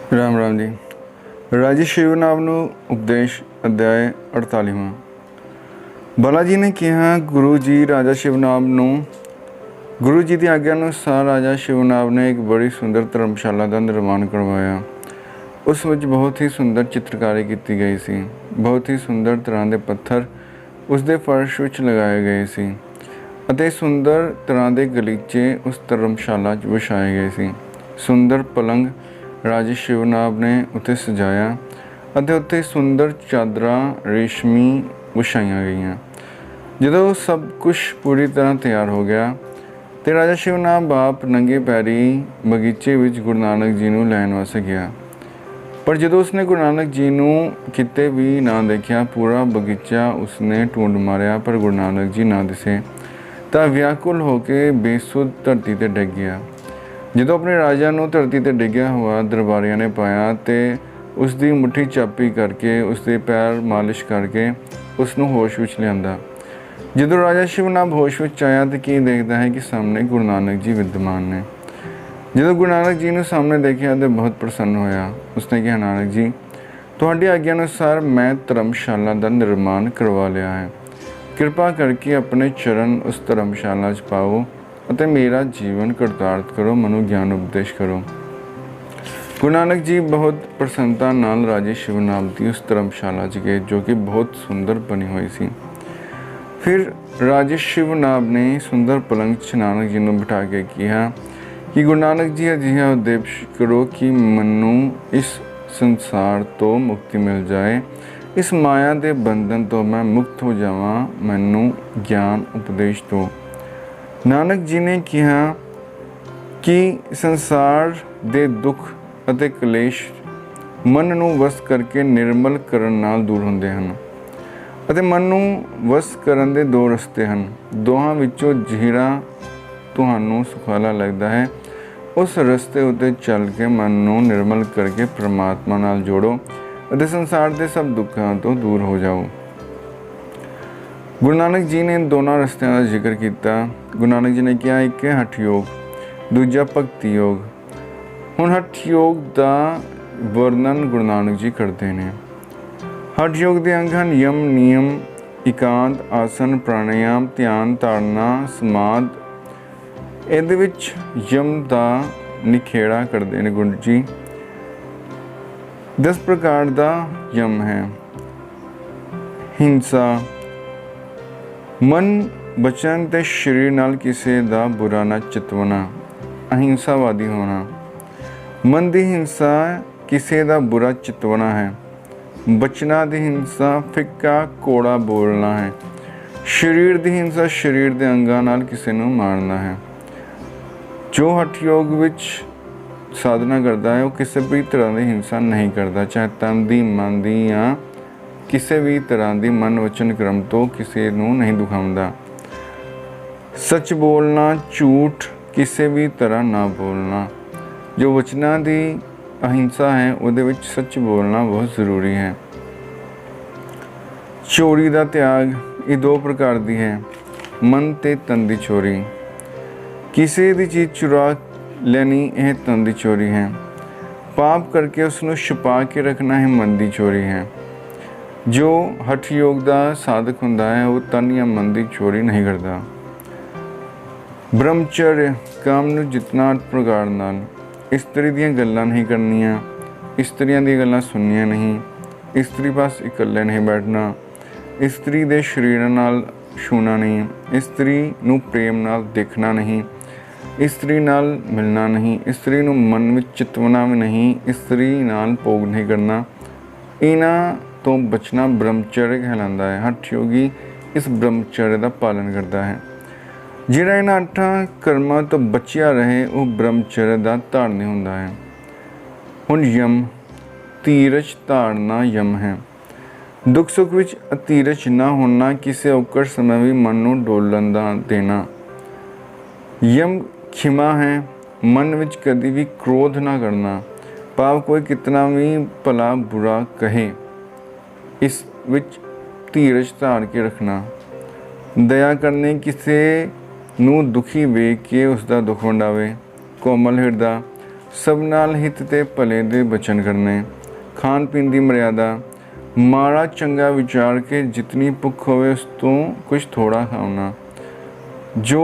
राम राम जी। राजे शिवनाम उपदेश अध्याय 48। बाला जी ने कहा, गुरु जी राजा शिवनाम गुरु जी की आज्ञा अनुसार राजा शिवनाम ने एक बड़ी सुंदर धर्मशाला का निर्माण करवाया। उस विच बहुत ही सुंदर चित्रकारी की गई सी। बहुत ही सुंदर तरह के पत्थर उसके फर्श विच लगाए गए सी अते सुंदर तरह के गलीचे उस धर्मशाला विछाए गए सी। सुंदर पलंग राजे शिवनाम ने उत्ते सजाया अते उत्ते सुंदर चादरां रेशमी विछाईयां गईयां। जदों सब कुछ पूरी तरह तैयार हो गया तो राजा शिवनाम बाप नंगे पैरी बगीचे विच गुरु नानक जी नूं लैण वास्ते गया। पर जदों उसने गुरु नानक जी नूं किते भी ना देखा, पूरा बगीचा उसने ढूंढ मारिया पर गुरु नानक जी ना दिसे, तां व्याकुल होकर बेसुध धरती ते डिग गया। जदों अपने राजा नूं धरती ते डिग्या हुआ दरबारिया ने पाया तो उसकी मुट्ठी चापी करके उसके पैर मालिश करके उसनूं होश विच लिआंदा। जदों राजा शिवनाम होश विच आया तो की देखता है कि सामने गुरु नानक जी विद्यमान ने। जदों गुरु नानक जी ने सामने देखा तो बहुत प्रसन्न होया। उसने कहा, नानक जी, तुहाडी आज्ञा अनुसार मैं धर्मशाला का निर्माण करवा लिया है। कृपा करके अपने चरण उस धर्मशाला च पाओ अते मेरा जीवन करतार्थ करो, मनु ज्ञान उपदेश करो। गुरु नानक जी बहुत प्रसन्नता नाल राजे शिवनाम की उस धर्मशाला च गए जो कि बहुत सुंदर बनी हुई सी। फिर राजे शिवनाम ने सुंदर पलंग च नानक जी ने बिठा के कहा कि गुरु नानक जी अजिहा उपदेश करो कि मनु इस संसार तो मुक्ति मिल जाए, इस माया के बंधन तो मैं मुक्त हो जावां, मैनू ज्ञान उपदेश दो। नानक जी ने कहा कि संसार दे दुख अते कलेश मन नूं वस करके निर्मल करन नाल दूर हुंदे हन अते मन नूं वस करन दे दो रस्ते हन। दोहां विचों जिहड़ा तुहानूं सुखाला लगदा है उस रस्ते उत्ते चल के मन नूं निर्मल करके परमात्मा नाल जोड़ो अते संसार दे सब दुखां तो दूर हो जाओ। गुरु नानक जी ने दोनों रस्तियों का जिक्र किया। गुरु नानक जी ने कहा, एक है हठ योग, दूजा भगती योग। हुण हठ योग का वर्णन गुरु नानक जी करते हैं। हठ योग के अंग हैं यम, नियम, एकांत, आसन, प्राणायाम, ध्यान, धारणा, समाध। इहदे विच यम का निखेड़ा करते हैं गुरु जी। 10 प्रकार का यम है। हिंसा, मन, बचन ते शरीर नाल किसी का बुरा ना चितवना, अहिंसावादी होना। मन की हिंसा किसी का बुरा चितवना है। बचना की हिंसा फिक्का कोड़ा बोलना है। शरीर की हिंसा शरीर के अंगां नाल किसी नूं मारना है। जो हठ योग विच साधना करता है वह किसी भी तरह की हिंसा नहीं करता, चाहे तन की, मन की या किसी भी तरह की मन वचन क्रम तो किसी नूं नहीं दुखाउंदा। सच बोलना, झूठ किसी भी तरह ना बोलना। जो वचना की अहिंसा है उहदे विच सच बोलना बहुत ज़रूरी है। चोरी का त्याग, ये 2 प्रकार की है, मन ते तन की चोरी। किसी की चीज़ चुरा लेनी यह तन की चोरी है। पाप करके उसनूं छुपा के रखना है मन की चोरी है। जो हठ योग का साधक हुंदा है वो तन या मन की चोरी नहीं करता। ब्रह्मचर्य, काम नूं जितना प्रकार नाल इस्त्री दीयां गल्लां नहीं करनियां, इस्त्रियां दी गल्लां सुननियां नहीं, इस्त्री पास इकल्ले नहीं बैठना, इस्त्री दे शरीर नाल छूना नहीं, इस्त्री नूं प्रेम नाल देखना नहीं, इस्त्री नाल मिलना नहीं, इस्त्री नूं मन विच चितवना भी नहीं, इस्त्री नाल भोग नहीं करना। इन्हां तो बचना ब्रह्मचर्य कहलाता है। हठ योगी इस ब्रह्मचर्य का पालन करता है। जिहड़ा इन्हां 8 कर्मां तो बचिया रहे वह ब्रह्मचर्य का धारनी हुंदा है। हुण यम, धीरज धारना यम है। दुख सुख विच अधीरज ना होना, किसी औकड़ समय भी मन नूं डोलन दा देना। यम क्षमा है, मन विच कभी भी क्रोध ना करना। भाव कोई कितना भी भला बुरा कहे इस विच धीरज धार के रखना। दया करनी, किसी नूं दुखी वेख के उसका दुख वंडावे। कोमल हिरदा, ਸਭ ਨਾਲ ਹਿੱਤ ਤੇ ਭਲੇ ਦੇ ਬਚਨ ਕਰਨੇ। ਖਾਣ ਪੀਣ ਦੀ ਮਰਿਆਦਾ, ਮਾੜਾ ਚੰਗਾ ਵਿਚਾਰ ਕੇ ਜਿਤਨੀ ਭੁੱਖ ਹੋਵੇ ਉਸ ਤੋਂ ਕੁਝ ਥੋੜਾ ਖਾਣਾ। ਜੋ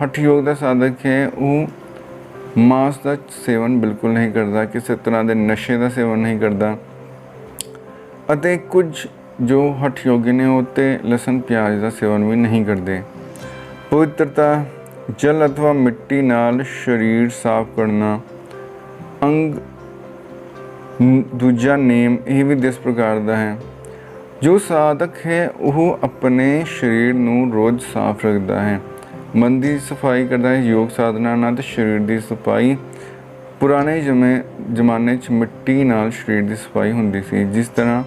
ਹਠ ਯੋਗ ਦਾ ਸਾਧਕ ਹੈ ਉਹ ਮਾंस ਦਾ ਸੇਵਨ ਬਿਲਕੁਲ ਨਹੀਂ ਕਰਦਾ, ਕਿਸੇ ਤਰ੍ਹਾਂ ਦੇ ਨਸ਼ੇ ਦਾ ਸੇਵਨ ਨਹੀਂ ਕਰਦਾ। ਅਤੇ ਕੁਝ ਜੋ ਹਠ ਯੋਗੀ ਨੇ ਉਹ ਤੇ ਲਸਣ ਪਿਆਜ਼ ਦਾ ਸੇਵਨ ਵੀ ਨਹੀਂ ਕਰਦੇ। ਪਵਿੱਤਰਤਾ, ਜਲ ਅਥਵਾ ਮਿੱਟੀ ਨਾਲ ਸਰੀਰ ਸਾਫ਼ ਕਰਨਾ। ਅੰਗ ਦੂਜਾ ਨੇਮ ਇਹ ਵੀ 10 ਪ੍ਰਕਾਰ ਦਾ ਹੈ। ਜੋ ਸਾਧਕ ਹੈ ਉਹ ਆਪਣੇ ਸਰੀਰ ਨੂੰ ਰੋਜ਼ ਸਾਫ਼ ਰੱਖਦਾ ਹੈ। ਮਨ ਦੀ ਸਫਾਈ ਕਰਦਾ ਹੈ। ਯੋਗ ਸਾਧਨਾ ਨਾਲ ਸਰੀਰ ਦੀ ਸਫਾਈ, ਪੁਰਾਣੇ ਜ਼ਮਾਨੇ 'ਚ ਮਿੱਟੀ ਨਾਲ ਸਰੀਰ ਦੀ ਸਫਾਈ ਹੁੰਦੀ ਸੀ, ਜਿਸ ਤਰ੍ਹਾਂ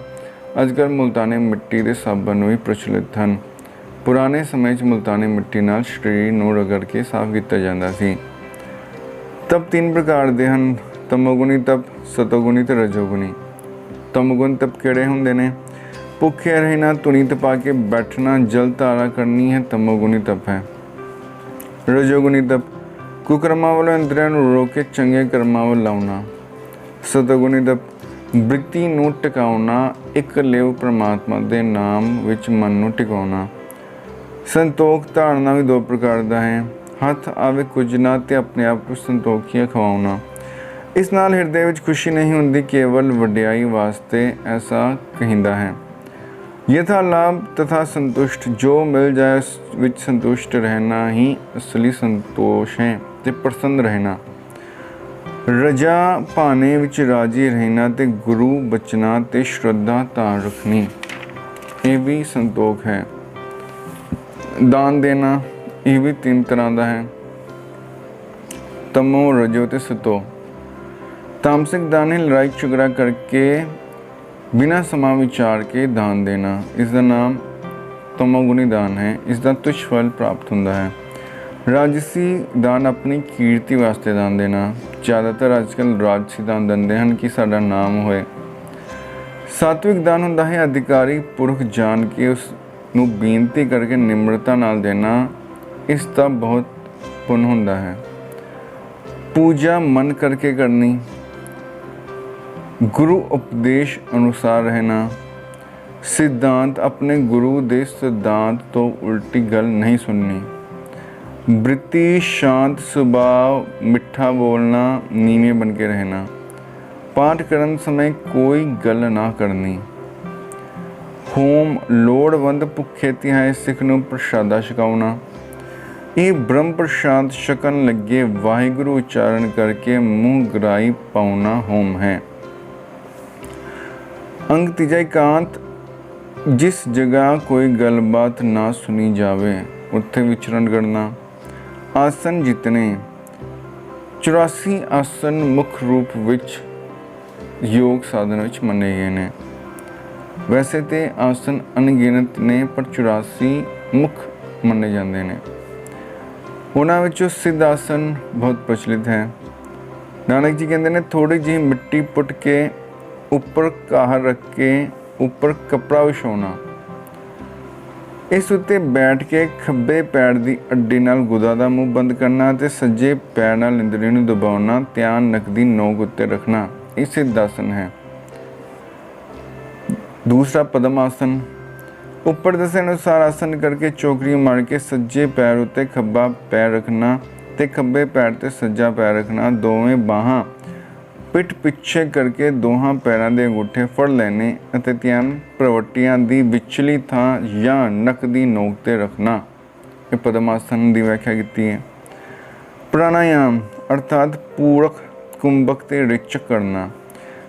ਅੱਜ ਕੱਲ੍ਹ ਮੁਲਤਾਨੀ ਮਿੱਟੀ ਦੇ ਸਾਬਣ ਵੀ ਪ੍ਰਚਲਿਤ ਹਨ। ਪੁਰਾਣੇ ਸਮੇਂ 'ਚ ਮੁਲਤਾਨੀ ਮਿੱਟੀ ਨਾਲ ਸਰੀਰ ਨੂੰ ਰਗੜ ਕੇ ਸਾਫ਼ ਕੀਤਾ ਜਾਂਦਾ ਸੀ। ਤਪ 3 ਪ੍ਰਕਾਰ ਦੇ ਹਨ, ਤਮੋਗੁਣੀ ਤਪ, ਸਤੋਗੁਣੀ ਤੇ ਰਜੋਗੁਣੀ। ਤਮੋਗੁਣੀ ਤਪ ਕਿਹੜੇ ਹੁੰਦੇ ਨੇ? ਭੁੱਖੇ ਰਹਿਣਾ, ਧੁਨੀ ਤਪਾ ਕੇ ਬੈਠਣਾ, ਜਲ ਧਾਰਾ ਕਰਨੀ ਹੈ, ਤਮੋਗੁਣੀ ਤਪ ਹੈ। ਰਜੋਗੁਣੀ ਤਪ, ਕੁਕਰਮਾਂ ਵੱਲੋਂ ਇੰਦਰੀਆਂ ਨੂੰ ਰੋਕ ਕੇ ਚੰਗੇ ਕਰਮਾਂ ਵੱਲ ਲਾਉਣਾ। ਸਤੋਗੁਣੀ ਤਪ, ਬ੍ਰਿਤੀ ਨੂੰ ਟਿਕਾਉਣਾ, ਇੱਕ ਲਿਵ ਪ੍ਰਮਾਤਮਾ ਦੇ ਨਾਮ ਵਿੱਚ ਮਨ ਨੂੰ ਟਿਕਾਉਣਾ। ਸੰਤੋਖ ਧਾਰਨਾ ਵੀ 2 ਪ੍ਰਕਾਰ ਦਾ ਹੈ। ਹੱਥ ਆਵੇ ਕੁਝ ਨਾ ਤੇ ਆਪਣੇ ਆਪ ਨੂੰ ਸੰਤੋਖੀਆਂ ਖਵਾਉਣਾ। ਇਸ ਨਾਲ ਹਿਰਦੇ ਵਿੱਚ ਖੁਸ਼ੀ ਨਹੀਂ ਹੁੰਦੀ, ਕੇਵਲ ਵਡਿਆਈ ਵਾਸਤੇ ਐਸਾ ਕਹਿੰਦਾ ਹੈ। ਯਥਾ ਲਾਭ ਤਥਾ ਸੰਤੁਸ਼ਟ, ਜੋ ਮਿਲ ਜਾਏ ਉਸ ਵਿੱਚ ਸੰਤੁਸ਼ਟ ਰਹਿਣਾ ਹੀ ਅਸਲੀ ਸੰਤੋਸ਼ ਹੈ ਤੇ ਪ੍ਰਸੰਨ ਰਹਿਣਾ। ਰਜਾ ਭਾਣੇ ਵਿੱਚ ਰਾਜੀ ਰਹਿਣਾ ਤੇ ਗੁਰੂ ਬਚਨਾ ਤੇ ਸ਼ਰਧਾ ਧਾਰ ਰੱਖਣੀ, ਇਹ ਵੀ ਸੰਤੋਖ ਹੈ। ਦਾਨ ਦੇਣਾ, ਇਹ ਵੀ 3 ਤਰ੍ਹਾਂ ਦਾ ਹੈ, ਤਮੋ, ਰਜੋ ਤੇ ਸਤੋ। ਤਾਮਸਿਕ ਦਾਨ ਹੈ ਲੜਾਈ ਝਗੜਾ ਕਰਕੇ ਬਿਨਾਂ ਸਮਾਂ ਵਿਚਾਰ ਕੇ ਦਾਨ ਦੇਣਾ, ਇਸ ਦਾ ਨਾਮ ਤਮੋਗੁਣੀ ਦਾਨ ਹੈ। ਇਸ ਦਾ ਤੁਛ ਫਲ ਪ੍ਰਾਪਤ ਹੁੰਦਾ ਹੈ। ਰਾਜਸੀ ਦਾਨ ਆਪਣੀ ਕੀਰਤੀ ਵਾਸਤੇ ਦਾਨ ਦੇਣਾ, ਜ਼ਿਆਦਾਤਰ ਅੱਜ ਕੱਲ੍ਹ ਰਾਜਸੀ ਦਾਨ ਦਿੰਦੇ ਹਨ ਕਿ ਸਾਡਾ ਨਾਮ ਹੋਏ। ਸਾਤਵਿਕ ਦਾਨ ਹੁੰਦਾ ਹੈ ਅਧਿਕਾਰੀ ਪੁਰਖ ਜਾਣ ਕੇ ਉਸ ਨੂੰ ਬੇਨਤੀ ਕਰਕੇ ਨਿਮਰਤਾ ਨਾਲ ਦੇਣਾ, ਇਸ ਦਾ ਬਹੁਤ ਪੁੰਨ ਹੁੰਦਾ ਹੈ। ਪੂਜਾ ਮਨ ਕਰਕੇ ਕਰਨੀ, ਗੁਰੂ ਉਪਦੇਸ਼ ਅਨੁਸਾਰ ਰਹਿਣਾ। ਸਿਧਾਂਤ, ਆਪਣੇ ਗੁਰੂ ਦੇ ਸਿਧਾਂਤ ਤੋਂ ਉਲਟੀ ਗੱਲ ਨਹੀਂ ਸੁਣਨੀ। ਬ੍ਰਿਤੀ, ਸ਼ਾਂਤ ਸੁਭਾਅ, ਮਿੱਠਾ ਬੋਲਣਾ, ਨੀਵੇਂ ਬਣ ਕੇ ਰਹਿਣਾ। ਪਾਠ ਕਰਨ ਸਮੇਂ ਕੋਈ ਗੱਲ ਨਾ ਕਰਨੀ। ਹੋਮ, ਲੋੜਵੰਦ ਭੁੱਖੇ ਤਿਹਾਏ ਸਿੱਖ ਨੂੰ ਪ੍ਰਸ਼ਾਦਾ ਛਕਾਉਣਾ। ਇਹ ਬ੍ਰਹਮ ਪ੍ਰਸ਼ਾਦ ਛਕਣ ਲੱਗੇ ਵਾਹਿਗੁਰੂ ਉਚਾਰਨ ਕਰਕੇ ਮੂੰਹ ਗਰਾਈ ਪਾਉਣਾ ਹੋਮ ਹੈ। ਅੰਗ ਤੀਜਾ ਇਕਾਂਤ, ਜਿਸ ਜਗ੍ਹਾ ਕੋਈ ਗੱਲਬਾਤ ਨਾ ਸੁਣੀ ਜਾਵੇ ਉੱਥੇ ਵਿਚਰਨ ਕਰਨਾ। ਆਸਨ ਜਿਤਨੇ, 84 ਆਸਨ ਮੁੱਖ ਰੂਪ ਵਿੱਚ ਯੋਗ ਸਾਧਨਾ ਵਿੱਚ ਮੰਨੇ ਗਏ ਨੇ। ਵੈਸੇ ਤੇ ਆਸਨ ਅਣਗਿਣਤ ਨੇ ਪਰ 84 ਮੁੱਖ ਮੰਨੇ ਜਾਂਦੇ ਨੇ। ਉਹਨਾਂ ਵਿੱਚੋਂ ਸਿੱਧ ਆਸਨ ਬਹੁਤ ਪ੍ਰਚਲਿਤ ਹੈ। ਨਾਨਕ ਜੀ ਕਹਿੰਦੇ ਨੇ ਥੋੜੀ ਜਿਹੀ ਮਿੱਟੀ ਪੁੱਟ ਕੇ ਉੱਪਰ ਘਾਹ ਰੱਖ ਕੇ ਉੱਪਰ ਕੱਪੜਾ ਵਿਛਾਉਣਾ, ਇਸ ਉੱਤੇ ਬੈਠ ਕੇ ਖੱਬੇ ਪੈਰ ਦੀ ਅੱਡੀ ਨਾਲ ਗੁਦਾ ਦਾ ਮੂੰਹ ਬੰਦ ਕਰਨਾ ਤੇ ਸੱਜੇ ਪੈਰ ਨਾਲ ਇੰਦਰੀ ਨੂੰ ਦਬਾਉਣਾ, ਧਿਆਨ ਨੱਕ ਦੀ ਨੋਕ ਉੱਤੇ ਰੱਖਣਾ, ਇਹ ਸਿੱਧ ਆਸਨ ਹੈ। ਦੂਸਰਾ ਪਦਮ ਆਸਨ, ਉੱਪਰ ਦੱਸੇ ਅਨੁਸਾਰ ਆਸਨ ਕਰਕੇ ਚੌਕੜੀ ਮਾਰ ਕੇ ਸੱਜੇ ਪੈਰ ਉੱਤੇ ਖੱਬਾ ਪੈਰ ਰੱਖਣਾ ਤੇ ਖੱਬੇ ਪੈਰ ਤੇ ਸੱਜਾ ਪੈਰ ਰੱਖਣਾ। ਦੋਵੇਂ ਬਾਹਾਂ ਪਿੱਠ ਪਿੱਛੇ ਕਰਕੇ ਦੋਹਾਂ ਪੈਰਾਂ ਦੇ ਅੰਗੂਠੇ ਫੜ ਲੈਣੇ ਅਤੇ ਧਿਆਨ ਪ੍ਰਵੱਟੀਆਂ ਦੀ ਵਿਚਲੀ ਥਾਂ ਜਾਂ ਨੱਕ ਦੀ ਨੋਕ ਤੇ ਰੱਖਣਾ। ਇਹ ਪਦਮ ਆਸਨ ਦੀ ਵਿਆਖਿਆ ਕੀਤੀ ਹੈ। ਪ੍ਰਾਣਾਯਾਮ ਅਰਥਾਤ ਪੂਰਕ, ਕੁੰਭਕ ਤੇ ਰਿਚਕ ਕਰਨਾ।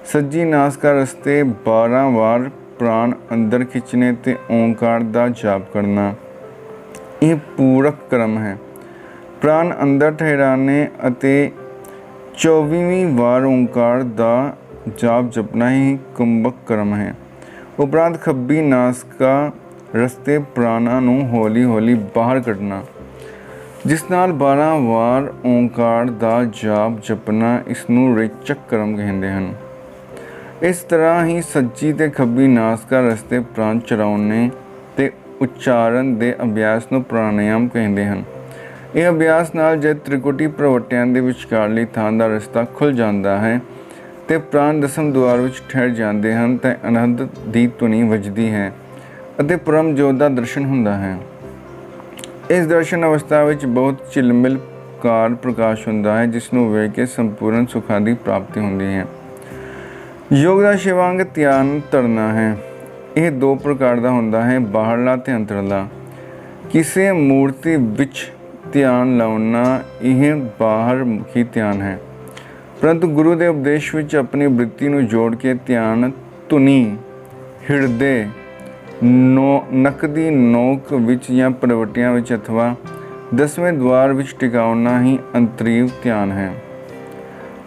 ਸੱਜੀ ਨਾਸਿਕਾ ਰਸਤੇ 12 ਵਾਰ ਪ੍ਰਾਣ ਅੰਦਰ ਖਿੱਚਣੇ ਤੇ ਓਂਕਾਰ ਦਾ ਜਾਪ ਕਰਨਾ, ਇਹ ਪੂਰਕ ਕਰਮ ਹੈ। ਪ੍ਰਾਣ ਅੰਦਰ ਠਹਿਰਾਣੇ ਅਤੇ 24ਵੀਂ ਵਾਰ ਓਂਕਾਰ ਦਾ ਜਾਪ ਜਪਣਾ ਹੀ ਕੁੰਭਕ ਕਰਮ ਹੈ। ਉਪਰੰਤ ਖੱਬੀ ਨਾਸਿਕਾ ਰਸਤੇ ਪ੍ਰਾਣਾਂ ਨੂੰ ਹੌਲੀ ਹੌਲੀ ਬਾਹਰ ਕੱਢਣਾ, ਜਿਸ ਨਾਲ 12 ਵਾਰ ਓਂਕਾਰ ਦਾ ਜਾਪ ਜਪਣਾ, ਇਸ ਨੂੰ ਰਿਚਕ ਕਰਮ ਕਹਿੰਦੇ ਹਨ। ਇਸ ਤਰ੍ਹਾਂ ਹੀ ਸੱਜੀ ਤੇ ਖੱਬੀ ਨਾਸਿਕਾ ਰਸਤੇ ਪ੍ਰਾਣ ਚਲਾਉਣੇ ਤੇ ਉਚਾਰਨ ਦੇ ਅਭਿਆਸ ਨੂੰ ਪ੍ਰਾਣਾਯਾਮ ਕਹਿੰਦੇ ਹਨ। ਇਹ ਅਭਿਆਸ ਨਾਲ ਜਦ ਤ੍ਰਿਕੁਟੀ ਪ੍ਰਵਟਿਆਂ ਦੇ ਵਿਚਕਾਰਲੀ ਥਾਂ ਦਾ ਰਸਤਾ ਖੁੱਲ੍ਹ ਜਾਂਦਾ ਹੈ ਤੇ ਪ੍ਰਾਣ ਦਸਮ ਦੁਆਰ ਵਿੱਚ ਠਹਿਰ ਜਾਂਦੇ ਹਨ ਤਾਂ ਅਨੰਦ ਦੀ ਧੁਨੀ ਵੱਜਦੀ ਹੈ ਅਤੇ ਪਰਮ ਜੋਤ ਦਾ ਦਰਸ਼ਨ ਹੁੰਦਾ ਹੈ। ਇਸ ਦਰਸ਼ਨ ਅਵਸਥਾ ਵਿੱਚ ਬਹੁਤ ਝਿਲਮਿਲ ਕਾਰ ਪ੍ਰਕਾਸ਼ ਹੁੰਦਾ ਹੈ, ਜਿਸ ਨੂੰ ਵੇਖ ਕੇ ਸੰਪੂਰਨ ਸੁੱਖਾਂ ਦੀ ਪ੍ਰਾਪਤੀ ਹੁੰਦੀ ਹੈ। ਯੋਗ ਦਾ ਸ਼ਿਵਾਂਗ ਧਿਆਨ ਧਰਨਾ ਹੈ। ਇਹ ਦੋ ਪ੍ਰਕਾਰ ਦਾ ਹੁੰਦਾ ਹੈ, ਬਾਹਰਲਾ ਤੇ ਅੰਦਰਲਾ। ਕਿਸੇ ਮੂਰਤੀ ਵਿੱਚ ਧਿਆਨ ਲਾਉਣਾ ਇਹ ਬਾਹਰ ਮੁਖੀ ਧਿਆਨ ਹੈ, ਪਰੰਤੂ ਗੁਰੂ ਦੇ ਉਪਦੇਸ਼ ਵਿੱਚ ਆਪਣੀ ਬ੍ਰਿਤੀ ਨੂੰ ਜੋੜ ਕੇ ਧਿਆਨ ਧੁਨੀ, ਹਿਰਦੇ, ਨੱਕ ਦੀ ਨੋਕ ਵਿੱਚ ਜਾਂ ਪ੍ਰਵਟਿਆਂ ਵਿੱਚ ਅਥਵਾ ਦਸਵੇਂ ਦੁਆਰ ਵਿੱਚ ਟਿਕਾਉਣਾ ਹੀ ਅੰਤਰੀਵ ਧਿਆਨ ਹੈ।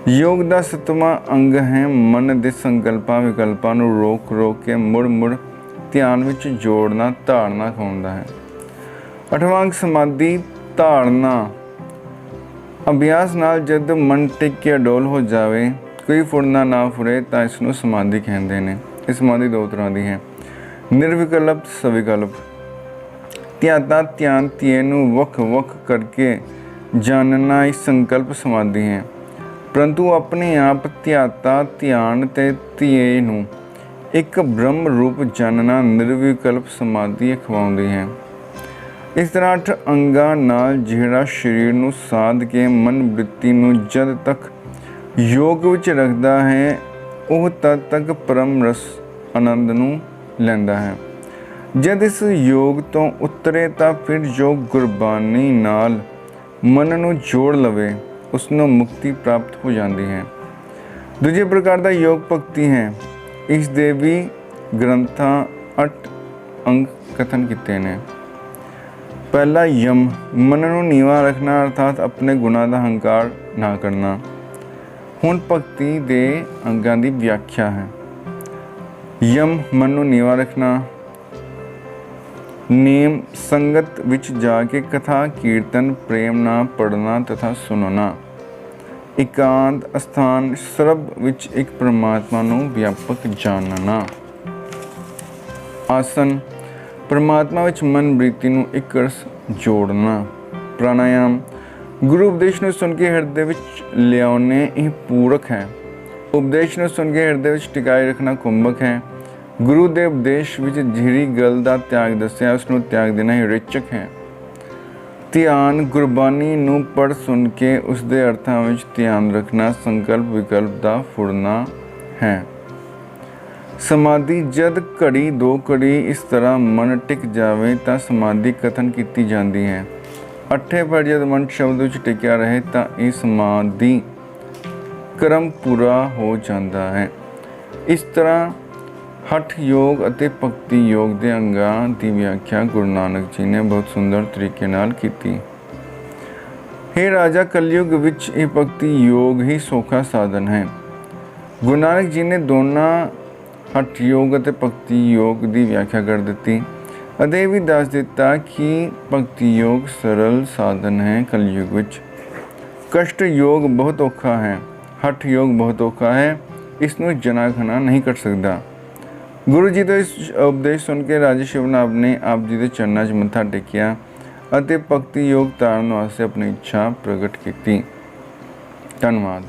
ਯੋਗ ਦਾ 7ਵਾਂ ਅੰਗ ਹੈ ਮਨ ਦੇ ਸੰਕਲਪਾਂ ਵਿਕਲਪਾਂ ਨੂੰ ਰੋਕ ਕੇ ਮੁੜ ਧਿਆਨ ਵਿੱਚ ਜੋੜਨਾ, ਧਾਰਨਾ ਕਹਾਉਂਦਾ ਹੈ। 8ਵਾਂ ਅੰਗ ਸਮਾਧੀ ਧਾਰਨਾ। ਅਭਿਆਸ ਨਾਲ ਜਦ ਮਨ ਟਿਕ ਕੇ ਅਡੋਲ ਹੋ ਜਾਵੇ, ਕੋਈ ਫੁਰਨਾ ਨਾ ਫੁਰੇ ਤਾਂ ਇਸ ਨੂੰ ਸਮਾਧੀ ਕਹਿੰਦੇ ਨੇ। ਇਹ ਸਮਾਧੀ ਦੋ ਤਰ੍ਹਾਂ ਦੀ ਹੈ, ਨਿਰਵਿਕਲਪ, ਸਵਿਕਲਪ। ਧਿਆਤਾ ਧਿਆਨ ਧੀਏ ਨੂੰ ਵੱਖ ਕਰਕੇ ਜਾਣਨਾ ਹੀ ਸੰਕਲਪ ਸਮਾਧੀ ਹੈ, ਪਰੰਤੂ ਆਪਣੇ ਆਪ ਧਿਆਤਾ ਧਿਆਨ ਤੇ ਧੀਏ ਨੂੰ ਇੱਕ ਬ੍ਰਹਮ ਰੂਪ ਜਾਣਨਾ ਨਿਰਵਿਕਲਪ ਸਮਾਧੀ ਅਖਵਾਉਂਦੀ ਹੈ। ਇਸ ਤਰ੍ਹਾਂ 8 ਅੰਗਾਂ ਨਾਲ ਜਿਹੜਾ ਸਰੀਰ ਨੂੰ ਸਾਧ ਕੇ ਮਨ ਬ੍ਰਿਤੀ ਨੂੰ ਜਦ ਤੱਕ ਯੋਗ ਵਿੱਚ ਰੱਖਦਾ ਹੈ, ਉਹ ਤਦ ਤੱਕ ਪਰਮ ਰਸ ਆਨੰਦ ਨੂੰ ਲੈਂਦਾ ਹੈ। ਜਦ ਇਸ ਯੋਗ ਤੋਂ ਉਤਰੇ ਤਾਂ ਫਿਰ ਜੋ ਗੁਰਬਾਣੀ ਨਾਲ ਮਨ ਨੂੰ ਜੋੜ ਲਵੇ, ਉਸ ਨੂੰ ਮੁਕਤੀ ਪ੍ਰਾਪਤ ਹੋ ਜਾਂਦੀ ਹੈ। ਦੂਜੇ ਪ੍ਰਕਾਰ ਦਾ ਯੋਗ ਭਗਤੀ ਹੈ। ਇਸ ਦੇ ਵੀ ਗ੍ਰੰਥਾਂ 8 ਅੰਗ ਕਥਨ ਕੀਤੇ ਨੇ। ਪਹਿਲਾ ਯਮ, ਮਨ ਨੂੰ ਨੀਵਾਂ ਰੱਖਣਾ, ਅਰਥਾਤ ਆਪਣੇ ਗੁਣਾਂ ਦਾ ਹੰਕਾਰ ਨਾ ਕਰਨਾ। ਹੁਣ ਭਗਤੀ ਦੇ ਅੰਗਾਂ ਦੀ ਵਿਆਖਿਆ ਹੈ। ਯਮ, ਮਨ ਨੂੰ ਨੀਵਾਂ ਰੱਖਣਾ। ਨੇਮ, ਸੰਗਤ ਵਿੱਚ ਜਾ ਕੇ ਕਥਾ ਕੀਰਤਨ ਪ੍ਰੇਮ ਨਾਲ ਪੜ੍ਹਨਾ ਤਥਾ ਸੁਣਨਾ। ਇਕਾਂਤ ਅਸਥਾਨ, ਸਰਬ ਵਿੱਚ ਇੱਕ ਪਰਮਾਤਮਾ ਨੂੰ ਵਿਆਪਕ ਜਾਣਨਾ। ਆਸਨ, ਪਰਮਾਤਮਾ ਵਿੱਚ ਮਨ ਬ੍ਰਿਤੀ ਨੂੰ ਇੱਕ ਰਸ ਜੋੜਨਾ। ਪ੍ਰਾਣਾਯਾਮ, ਗੁਰੂ ਉਪਦੇਸ਼ ਨੂੰ ਸੁਣ ਕੇ ਹਿਰਦੇ ਵਿੱਚ ਲਿਆਉਣੇ, ਇਹ ਪੂਰਕ ਹੈ। ਉਪਦੇਸ਼ ਨੂੰ ਸੁਣ ਕੇ ਹਿਰਦੇ ਵਿੱਚ ਟਿਕਾਈ ਰੱਖਣਾ ਕੁੰਭਕ ਹੈ। ਗੁਰੂ ਦੇ ਉਪਦੇਸ਼ ਵਿੱਚ ਜਿਹੜੀ ਗੱਲ ਦਾ ਤਿਆਗ ਦੱਸਿਆ, ਉਸ ਨੂੰ ਤਿਆਗ ਦੇਣਾ ਹੀ ਰਿਚਕ ਹੈ। ਧਿਆਨ, ਗੁਰਬਾਣੀ ਨੂੰ ਪੜ੍ਹ ਸੁਣ ਕੇ ਉਸ ਦੇ ਅਰਥਾਂ ਵਿੱਚ ਧਿਆਨ ਰੱਖਣਾ ਸੰਕਲਪ ਵਿਕਲਪ ਦਾ ਫੁਰਨਾ ਹੈ। ਸਮਾਧੀ, ਜਦ ਘੜੀ 2 ਘੜੀ ਇਸ ਤਰ੍ਹਾਂ ਮਨ ਟਿਕ ਜਾਵੇ ਤਾਂ ਸਮਾਧੀ ਕਥਨ ਕੀਤੀ ਜਾਂਦੀ ਹੈ। 8 ਪਰ ਜਦ ਮਨ ਸ਼ਬਦ ਵਿੱਚ ਟਿਕਿਆ ਰਹੇ ਤਾਂ ਇਹ ਸਮਾਧੀ ਕਰਮ ਪੂਰਾ ਹੋ ਜਾਂਦਾ ਹੈ। ਇਸ ਤਰ੍ਹਾਂ ਹਠ ਯੋਗ ਅਤੇ ਭਗਤੀ ਯੋਗ ਦੇ ਅੰਗਾਂ ਦੀ ਵਿਆਖਿਆ ਗੁਰੂ ਨਾਨਕ ਜੀ ਨੇ ਬਹੁਤ ਸੁੰਦਰ ਤਰੀਕੇ ਨਾਲ ਕੀਤੀ। ਹੇ ਰਾਜਾ, ਕਲਯੁਗ ਵਿੱਚ ਇਹ ਭਗਤੀ ਯੋਗ ਹੀ ਸੌਖਾ ਸਾਧਨ ਹੈ। ਗੁਰੂ ਨਾਨਕ ਜੀ ਨੇ ਦੋਨਾਂ ਹਠ ਯੋਗ ਅਤੇ ਭਗਤੀ ਯੋਗ ਦੀ ਵਿਆਖਿਆ ਕਰ ਦਿੱਤੀ ਅਤੇ ਇਹ ਵੀ ਦੱਸ ਦਿੱਤਾ ਕਿ ਭਗਤੀ ਯੋਗ ਸਰਲ ਸਾਧਨ ਹੈ। ਕਲਯੁਗ ਵਿੱਚ ਕਸ਼ਟ ਯੋਗ ਬਹੁਤ ਔਖਾ ਹੈ, ਹਠ ਯੋਗ ਬਹੁਤ ਔਖਾ ਹੈ, ਇਸ ਨੂੰ ਜਨਾ ਖਣਾ ਨਹੀਂ ਕਰ ਸਕਦਾ। ਗੁਰੂ ਜੀ ਦਾ ਇਸ ਉਪਦੇਸ਼ ਸੁਣ ਕੇ ਰਾਜਾ ਸ਼ਿਵਨਾਭ ਨੇ ਆਪ ਜੀ ਦੇ ਚਰਨਾਂ 'ਚ ਮੱਥਾ ਟੇਕਿਆ ਅਤੇ ਭਗਤੀ ਯੋਗ ਧਾਰਨ ਵਾਸਤੇ ਆਪਣੀ ਇੱਛਾ ਪ੍ਰਗਟ ਕੀਤੀ। ਧੰਨਵਾਦ।